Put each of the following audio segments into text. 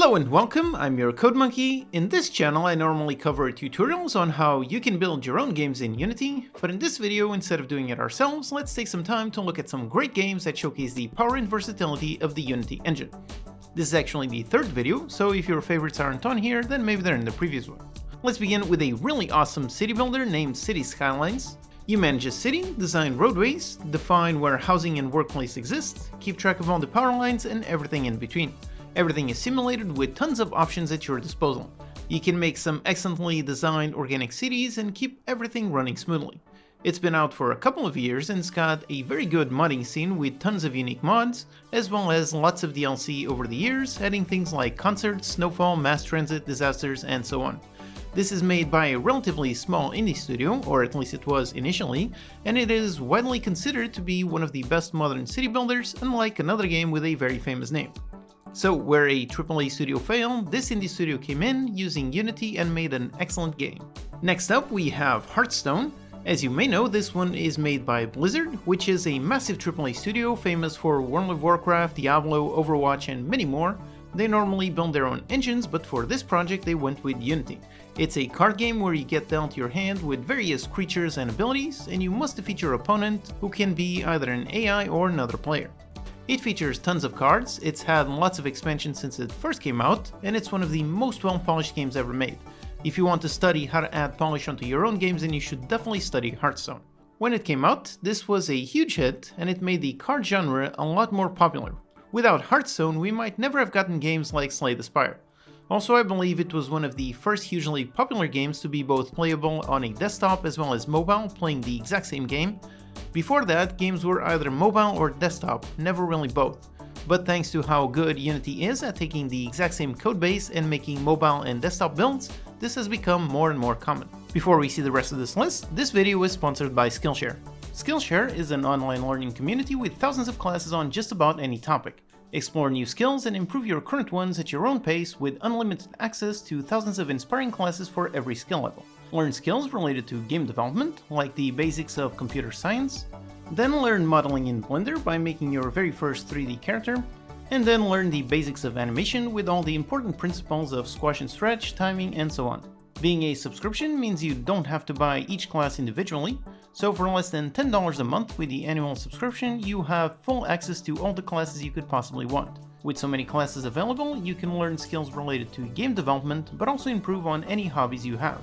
Hello and welcome, I'm your Code Monkey. In this channel I normally cover tutorials on how you can build your own games in Unity, but in this video, instead of doing it ourselves, let's take some time to look at some great games that showcase the power and versatility of the Unity engine. This is actually the third video, so if your favorites aren't on here, then maybe they're in the previous one. Let's begin with a really awesome city builder named City Skylines. You manage a city, design roadways, define where housing and workplace exist, keep track of all the power lines and everything in between. Everything is simulated with tons of options at your disposal. You can make some excellently designed organic cities and keep everything running smoothly. It's been out for a couple of years and it's got a very good modding scene with tons of unique mods, as well as lots of DLC over the years, adding things like concerts, snowfall, mass transit, disasters, and so on. This is made by a relatively small indie studio, or at least it was initially, and it is widely considered to be one of the best modern city builders, unlike another game with a very famous name. So, where a AAA studio failed, this indie studio came in using Unity and made an excellent game. Next up we have Hearthstone. As you may know, this one is made by Blizzard, which is a massive AAA studio famous for World of Warcraft, Diablo, Overwatch, and many more. They normally build their own engines, but for this project they went with Unity. It's a card game where you get dealt your hand with various creatures and abilities, and you must defeat your opponent, who can be either an AI or another player. It features tons of cards, it's had lots of expansions since it first came out, and it's one of the most well-polished games ever made. If you want to study how to add polish onto your own games, then you should definitely study Hearthstone. When it came out, this was a huge hit, and it made the card genre a lot more popular. Without Hearthstone, we might never have gotten games like Slay the Spire. Also, I believe it was one of the first hugely popular games to be both playable on a desktop as well as mobile, playing the exact same game. Before that, games were either mobile or desktop, never really both. But thanks to how good Unity is at taking the exact same codebase and making mobile and desktop builds, this has become more and more common. Before we see the rest of this list, this video is sponsored by Skillshare. Skillshare is an online learning community with thousands of classes on just about any topic. Explore new skills and improve your current ones at your own pace with unlimited access to thousands of inspiring classes for every skill level. Learn skills related to game development, like the basics of computer science, then learn modeling in Blender by making your very first 3D character, and then learn the basics of animation with all the important principles of squash and stretch, timing, and so on. Being a subscription means you don't have to buy each class individually, so for less than $10 a month with the annual subscription, you have full access to all the classes you could possibly want. With so many classes available, you can learn skills related to game development, but also improve on any hobbies you have.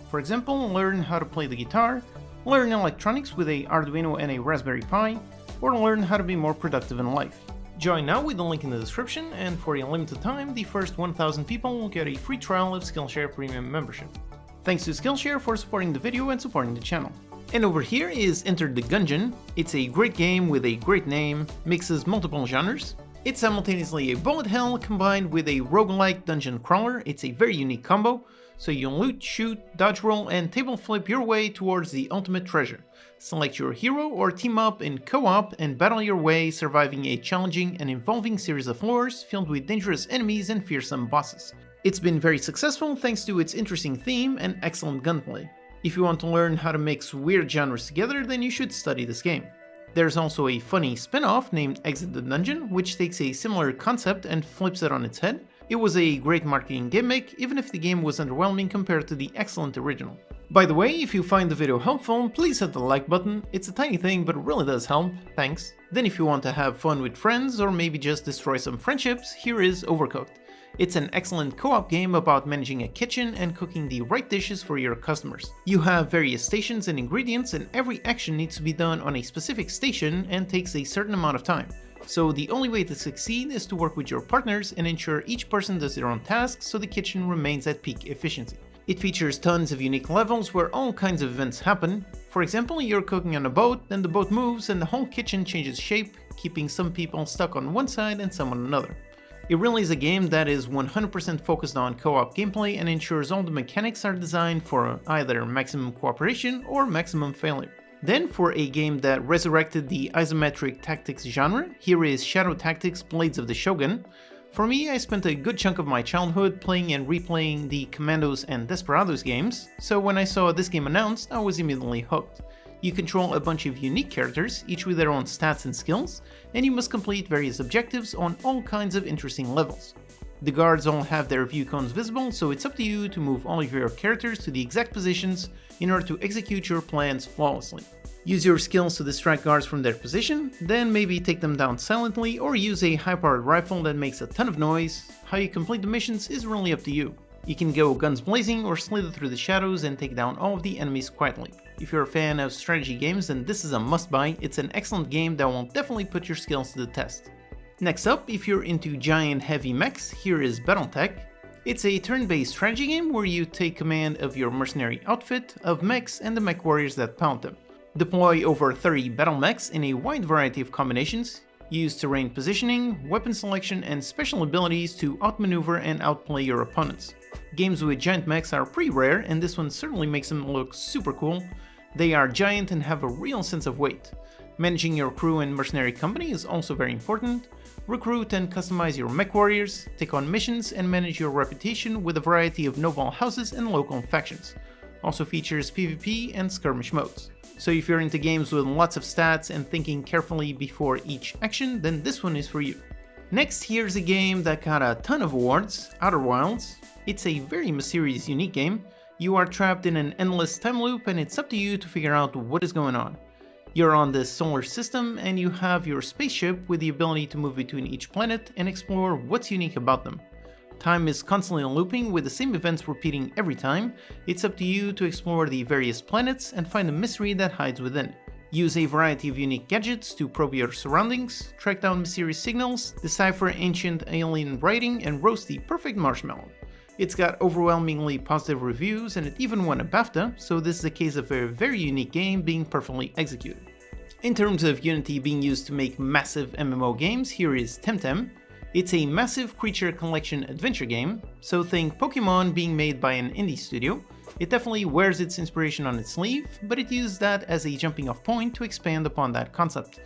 For example, learn how to play the guitar, learn electronics with a Arduino and a Raspberry Pi, or learn how to be more productive in life. Join now with the link in the description, and for a limited time, the first 1,000 people will get a free trial of Skillshare Premium membership. Thanks to Skillshare for supporting the video and supporting the channel. And over here is Enter the Gungeon. It's a great game with a great name, mixes multiple genres. It's simultaneously a bullet hell combined with a roguelike dungeon crawler. It's a very unique combo, so you loot, shoot, dodge roll, and table flip your way towards the ultimate treasure. Select your hero or team up in co-op and battle your way, surviving a challenging and involving series of floors filled with dangerous enemies and fearsome bosses. It's been very successful thanks to its interesting theme and excellent gunplay. If you want to learn how to mix weird genres together, then you should study this game. There's also a funny spin-off named Exit the Dungeon, which takes a similar concept and flips it on its head. It was a great marketing gimmick, even if the game was underwhelming compared to the excellent original. By the way, if you find the video helpful, please hit the like button. It's a tiny thing, but it really does help, thanks. Then if you want to have fun with friends, or maybe just destroy some friendships, here is Overcooked. It's an excellent co-op game about managing a kitchen and cooking the right dishes for your customers. You have various stations and ingredients, and every action needs to be done on a specific station and takes a certain amount of time. So the only way to succeed is to work with your partners and ensure each person does their own tasks so the kitchen remains at peak efficiency. It features tons of unique levels where all kinds of events happen. For example, you're cooking on a boat, then the boat moves and the whole kitchen changes shape, keeping some people stuck on one side and some on another. It really is a game that is 100% focused on co-op gameplay and ensures all the mechanics are designed for either maximum cooperation or maximum failure. Then, for a game that resurrected the isometric tactics genre, here is Shadow Tactics Blades of the Shogun. For me, I spent a good chunk of my childhood playing and replaying the Commandos and Desperados games, so when I saw this game announced, I was immediately hooked. You control a bunch of unique characters, each with their own stats and skills, and you must complete various objectives on all kinds of interesting levels. The guards all have their view cones visible, so it's up to you to move all of your characters to the exact positions in order to execute your plans flawlessly. Use your skills to distract guards from their position, then maybe take them down silently or use a high-powered rifle that makes a ton of noise. How you complete the missions is really up to you. You can go guns blazing or slither through the shadows and take down all of the enemies quietly. If you're a fan of strategy games, then this is a must-buy. It's an excellent game that will definitely put your skills to the test. Next up, if you're into giant heavy mechs, here is Battletech. It's a turn-based strategy game where you take command of your mercenary outfit, of mechs, and the mech warriors that pound them. Deploy over 30 battle mechs in a wide variety of combinations. Use terrain positioning, weapon selection, and special abilities to outmaneuver and outplay your opponents. Games with giant mechs are pretty rare, and this one certainly makes them look super cool. They are giant and have a real sense of weight. Managing your crew and mercenary company is also very important. Recruit and customize your mech warriors, take on missions, and manage your reputation with a variety of noble houses and local factions. Also features PvP and skirmish modes. So if you're into games with lots of stats and thinking carefully before each action, then this one is for you. Next, here's a game that got a ton of awards, Outer Wilds. It's a very mysterious, unique game. You are trapped in an endless time loop and it's up to you to figure out what is going on. You're on this solar system and you have your spaceship with the ability to move between each planet and explore what's unique about them. Time is constantly looping with the same events repeating every time. It's up to you to explore the various planets and find the mystery that hides within. Use a variety of unique gadgets to probe your surroundings, track down mysterious signals, decipher ancient alien writing, and roast the perfect marshmallow. It's got overwhelmingly positive reviews and it even won a BAFTA, so this is a case of a very unique game being perfectly executed. In terms of Unity being used to make massive MMO games, here is TemTem. It's a massive creature collection adventure game, so think Pokemon being made by an indie studio. It definitely wears its inspiration on its sleeve, but it used that as a jumping off point to expand upon that concept.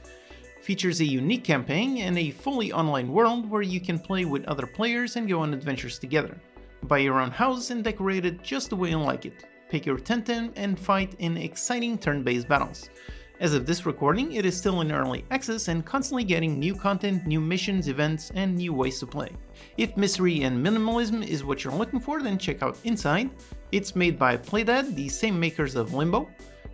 Features a unique campaign and a fully online world where you can play with other players and go on adventures together. Buy your own house and decorate it just the way you like it. Pick your TemTem and fight in exciting turn-based battles. As of this recording, it is still in early access and constantly getting new content, new missions, events, and new ways to play. If mystery and minimalism is what you're looking for, then check out Inside. It's made by Playdead, the same makers of Limbo.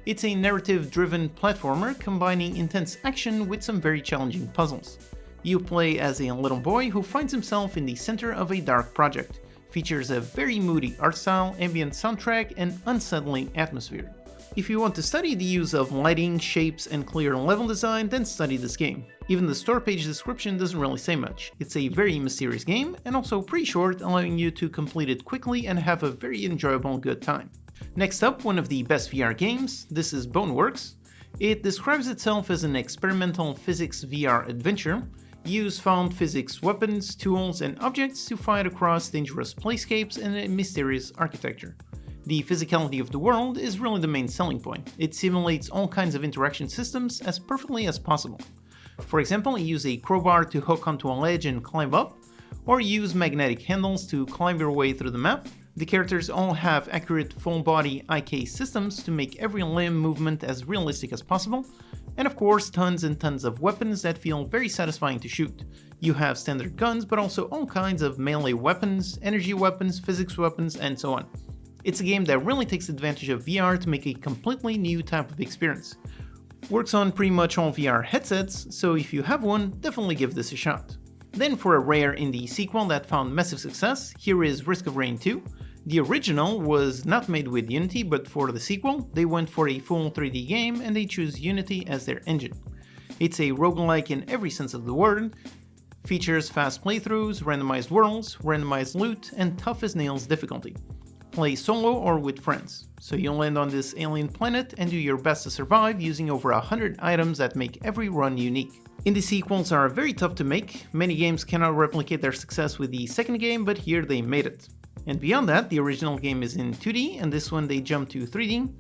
It's a narrative-driven platformer combining intense action with some very challenging puzzles. You play as a little boy who finds himself in the center of a dark project. Features a very moody art style, ambient soundtrack, and unsettling atmosphere. If you want to study the use of lighting, shapes, and clear level design, then study this game. Even the store page description doesn't really say much. It's a very mysterious game, and also pretty short, allowing you to complete it quickly and have a very enjoyable good time. Next up, one of the best VR games, this is BoneWorks. It describes itself as an experimental physics VR adventure. Use found physics weapons, tools, and objects to fight across dangerous playscapes and a mysterious architecture. The physicality of the world is really the main selling point. It simulates all kinds of interaction systems as perfectly as possible. For example, use a crowbar to hook onto a ledge and climb up, or use magnetic handles to climb your way through the map. The characters all have accurate full-body IK systems to make every limb movement as realistic as possible, and of course tons and tons of weapons that feel very satisfying to shoot. You have standard guns, but also all kinds of melee weapons, energy weapons, physics weapons, and so on. It's a game that really takes advantage of VR to make a completely new type of experience. Works on pretty much all VR headsets, so if you have one, definitely give this a shot. Then for a rare indie sequel that found massive success, here is Risk of Rain 2. The original was not made with Unity, but for the sequel, they went for a full 3D game and they choose Unity as their engine. It's a roguelike in every sense of the word, features fast playthroughs, randomized worlds, randomized loot, and tough as nails difficulty. Play solo or with friends, so you'll land on this alien planet and do your best to survive using over 100 items that make every run unique. Indie sequels are very tough to make. Many games cannot replicate their success with the second game, but here they made it. And beyond that, the original game is in 2D, and this one they jumped to 3D.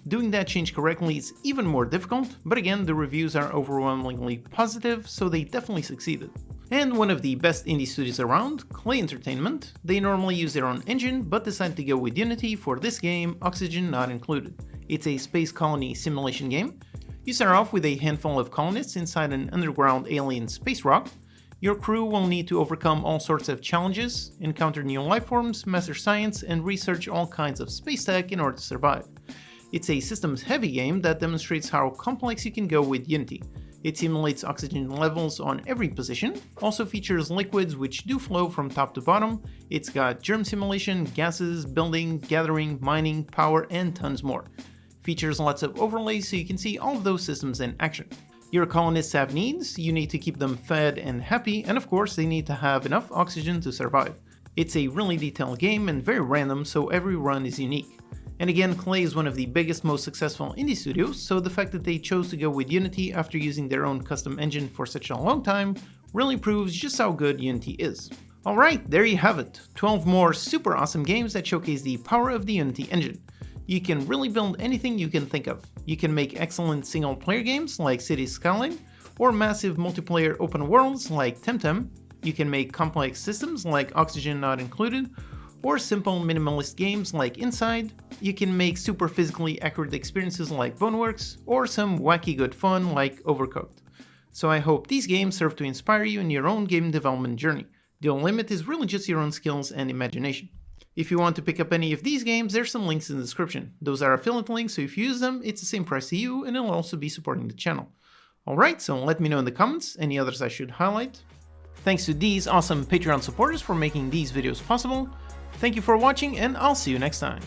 Doing that change correctly is even more difficult, but again, the reviews are overwhelmingly positive, so they definitely succeeded. And one of the best indie studios around, Clay Entertainment. They normally use their own engine, but decided to go with Unity for this game, Oxygen not included. It's a space colony simulation game. You start off with a handful of colonists inside an underground alien space rock. Your crew will need to overcome all sorts of challenges, encounter new life forms, master science, and research all kinds of space tech in order to survive. It's a systems-heavy game that demonstrates how complex you can go with Unity. It simulates oxygen levels on every position, also features liquids which do flow from top to bottom, it's got germ simulation, gases, building, gathering, mining, power, and tons more. Features lots of overlays so you can see all of those systems in action. Your colonists have needs, you need to keep them fed and happy, and of course they need to have enough oxygen to survive. It's a really detailed game and very random, so every run is unique. And again, Clay is one of the biggest, most successful indie studios, so the fact that they chose to go with Unity after using their own custom engine for such a long time really proves just how good Unity is. Alright, there you have it, 12 more super awesome games that showcase the power of the Unity engine. You can really build anything you can think of. You can make excellent single player games like Cities Skylines, or massive multiplayer open worlds like TemTem. You can make complex systems like Oxygen Not Included, or simple minimalist games like Inside. You can make super physically accurate experiences like BoneWorks, or some wacky good fun like Overcooked. So I hope these games serve to inspire you in your own game development journey. The only limit is really just your own skills and imagination. If you want to pick up any of these games, there's some links in the description. Those are affiliate links, so if you use them, it's the same price to you, and it'll also be supporting the channel. Alright, so let me know in the comments any others I should highlight. Thanks to these awesome Patreon supporters for making these videos possible. Thank you for watching, and I'll see you next time.